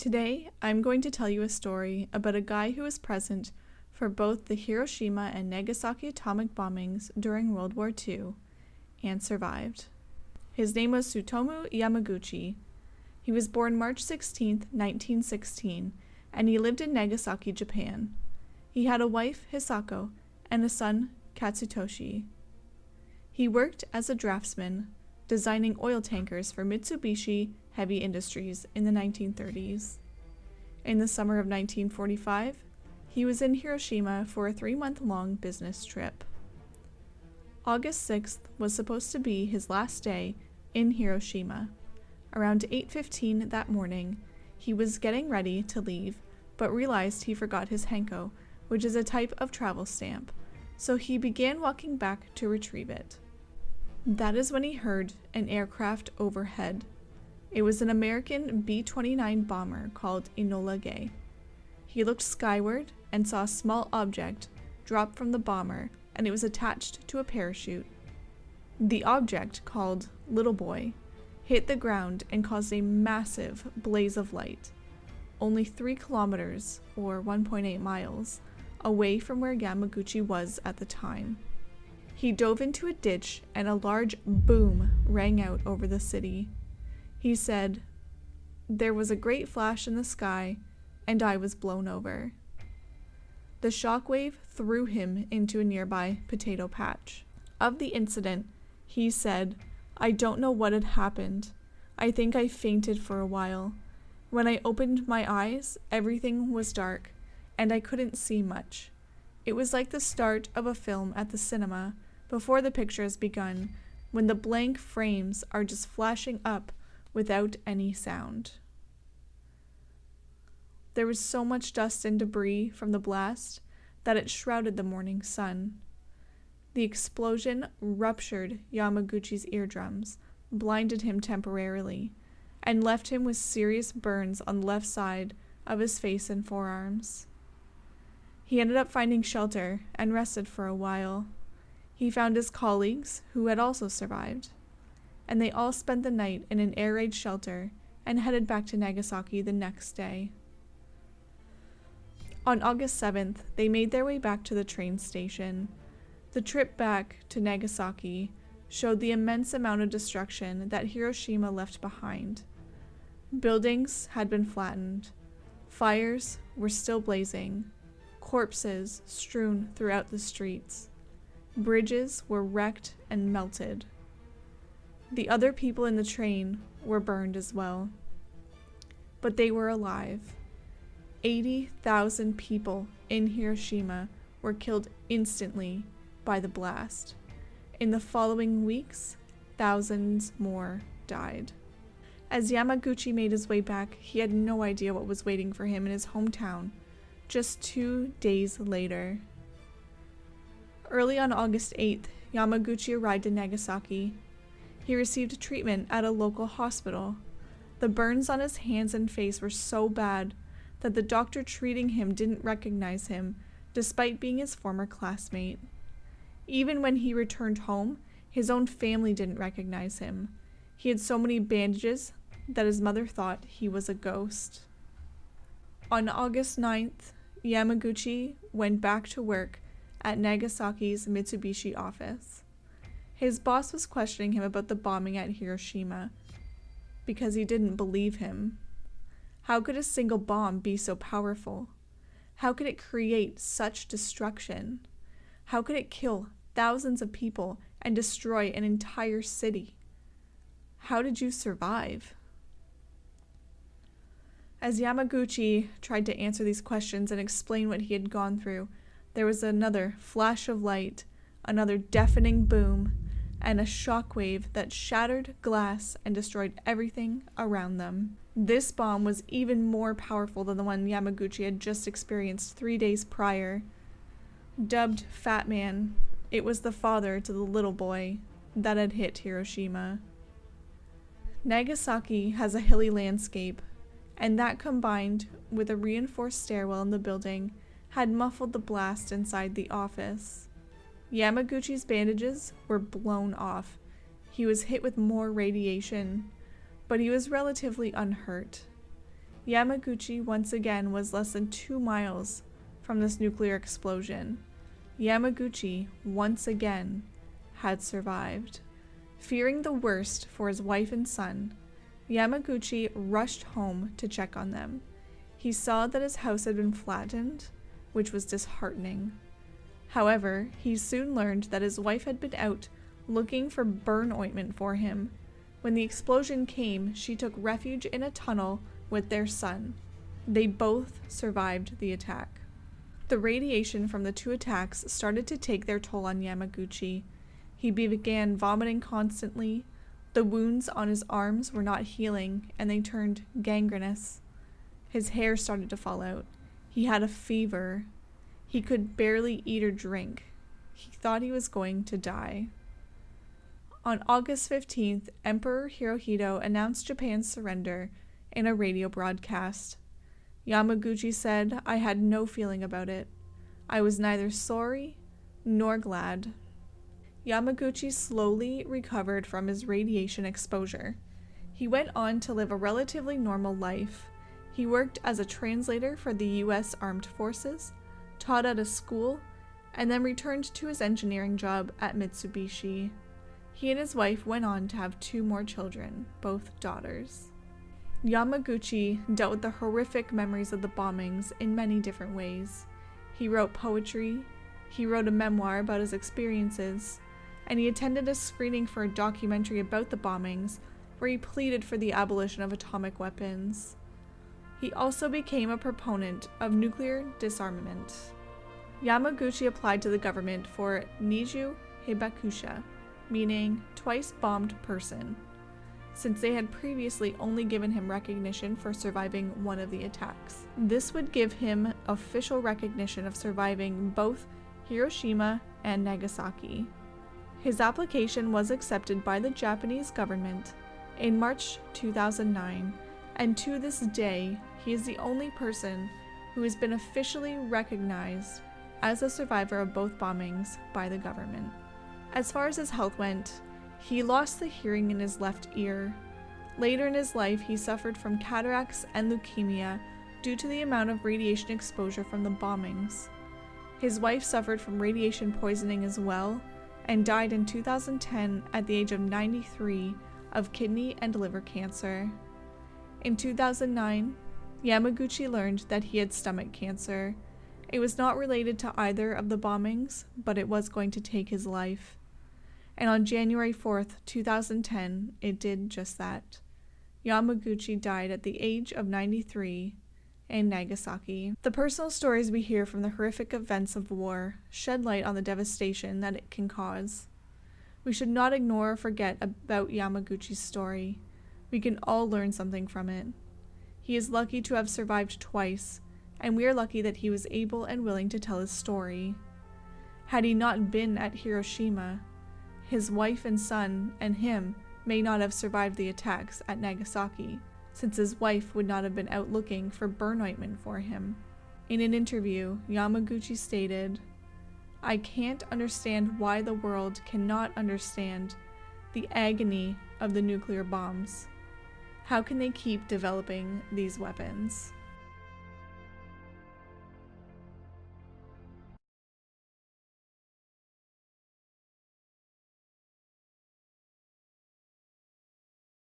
Today, I'm going to tell you a story about a guy who was present for both the Hiroshima and Nagasaki atomic bombings during World War II and survived. His name was Tsutomu Yamaguchi. He was born March 16, 1916, and he lived in Nagasaki, Japan. He had a wife, Hisako, and a son, Katsutoshi. He worked as a draftsman, designing oil tankers for Mitsubishi Heavy Industries in the 1930s. In the summer of 1945, he was in Hiroshima for a 3-month-long business trip. August 6th was supposed to be his last day in Hiroshima. Around 8:15 that morning, he was getting ready to leave, but realized he forgot his hanko, which is a type of travel stamp, so he began walking back to retrieve it. That is when he heard an aircraft overhead. It was an American B-29 bomber called Enola Gay. He looked skyward and saw a small object drop from the bomber, and it was attached to a parachute. The object, called Little Boy, hit the ground and caused a massive blaze of light, only 3 kilometers, or 1.8 miles, away from where Yamaguchi was at the time. He dove into a ditch and a large boom rang out over the city. He said, "There was a great flash in the sky, and I was blown over." The shockwave threw him into a nearby potato patch. Of the incident, he said, "I don't know what had happened. I think I fainted for a while. When I opened my eyes, everything was dark, and I couldn't see much. It was like the start of a film at the cinema, before the picture has begun, when the blank frames are just flashing up without any sound." There was so much dust and debris from the blast that it shrouded the morning sun. The explosion ruptured Yamaguchi's eardrums, blinded him temporarily, and left him with serious burns on the left side of his face and forearms. He ended up finding shelter and rested for a while. He found his colleagues, who had also survived, and they all spent the night in an air raid shelter and headed back to Nagasaki the next day. On August 7th, they made their way back to the train station. The trip back to Nagasaki showed the immense amount of destruction that Hiroshima left behind. Buildings had been flattened. Fires were still blazing. Corpses strewn throughout the streets. Bridges were wrecked and melted. The other people in the train were burned as well. But they were alive. 80,000 people in Hiroshima were killed instantly by the blast. In the following weeks, thousands more died. As Yamaguchi made his way back, he had no idea what was waiting for him in his hometown just 2 days later. Early on August 8th, Yamaguchi arrived in Nagasaki. He received treatment at a local hospital. The burns on his hands and face were so bad that the doctor treating him didn't recognize him, despite being his former classmate. Even when he returned home, his own family didn't recognize him. He had so many bandages that his mother thought he was a ghost. On August 9th, Yamaguchi went back to work at Nagasaki's Mitsubishi office. His boss was questioning him about the bombing at Hiroshima because he didn't believe him. How could a single bomb be so powerful? How could it create such destruction? How could it kill thousands of people and destroy an entire city? How did you survive? As Yamaguchi tried to answer these questions and explain what he had gone through, there was another flash of light, another deafening boom, and a shockwave that shattered glass and destroyed everything around them. This bomb was even more powerful than the one Yamaguchi had just experienced 3 days prior. Dubbed Fat Man, it was the father to the little boy that had hit Hiroshima. Nagasaki has a hilly landscape, and that combined with a reinforced stairwell in the building had muffled the blast inside the office. Yamaguchi's bandages were blown off. He was hit with more radiation, but he was relatively unhurt. Yamaguchi once again was less than 2 miles from this nuclear explosion. Yamaguchi, once again, had survived. Fearing the worst for his wife and son, Yamaguchi rushed home to check on them. He saw that his house had been flattened, which was disheartening. However, he soon learned that his wife had been out looking for burn ointment for him. When the explosion came, she took refuge in a tunnel with their son. They both survived the attack. The radiation from the 2 attacks started to take their toll on Yamaguchi. He began vomiting constantly. The wounds on his arms were not healing, and they turned gangrenous. His hair started to fall out. He had a fever. He could barely eat or drink. He thought he was going to die. On August 15th, Emperor Hirohito announced Japan's surrender in a radio broadcast. Yamaguchi said, "I had no feeling about it. I was neither sorry nor glad." Yamaguchi slowly recovered from his radiation exposure. He went on to live a relatively normal life. He worked as a translator for the U.S. Armed Forces, taught at a school, and then returned to his engineering job at Mitsubishi. He and his wife went on to have 2 more children, both daughters. Yamaguchi dealt with the horrific memories of the bombings in many different ways. He wrote poetry, he wrote a memoir about his experiences, and he attended a screening for a documentary about the bombings where he pleaded for the abolition of atomic weapons. He also became a proponent of nuclear disarmament. Yamaguchi applied to the government for Niju Hibakusha, meaning twice bombed person, since they had previously only given him recognition for surviving one of the attacks. This would give him official recognition of surviving both Hiroshima and Nagasaki. His application was accepted by the Japanese government in March 2009, and to this day, he is the only person who has been officially recognized as a survivor of both bombings by the government. As far as his health went, he lost the hearing in his left ear. Later in his life, he suffered from cataracts and leukemia due to the amount of radiation exposure from the bombings. His wife suffered from radiation poisoning as well, and died in 2010 at the age of 93 of kidney and liver cancer. In 2009, Yamaguchi learned that he had stomach cancer. It was not related to either of the bombings, but it was going to take his life. And on January 4th, 2010, it did just that. Yamaguchi died at the age of 93 in Nagasaki. The personal stories we hear from the horrific events of war shed light on the devastation that it can cause. We should not ignore or forget about Yamaguchi's story. We can all learn something from it. He is lucky to have survived twice, and we are lucky that he was able and willing to tell his story. Had he not been at Hiroshima, his wife and son and him may not have survived the attacks at Nagasaki, since his wife would not have been out looking for burn ointment for him. In an interview, Yamaguchi stated, "I can't understand why the world cannot understand the agony of the nuclear bombs. How can they keep developing these weapons?"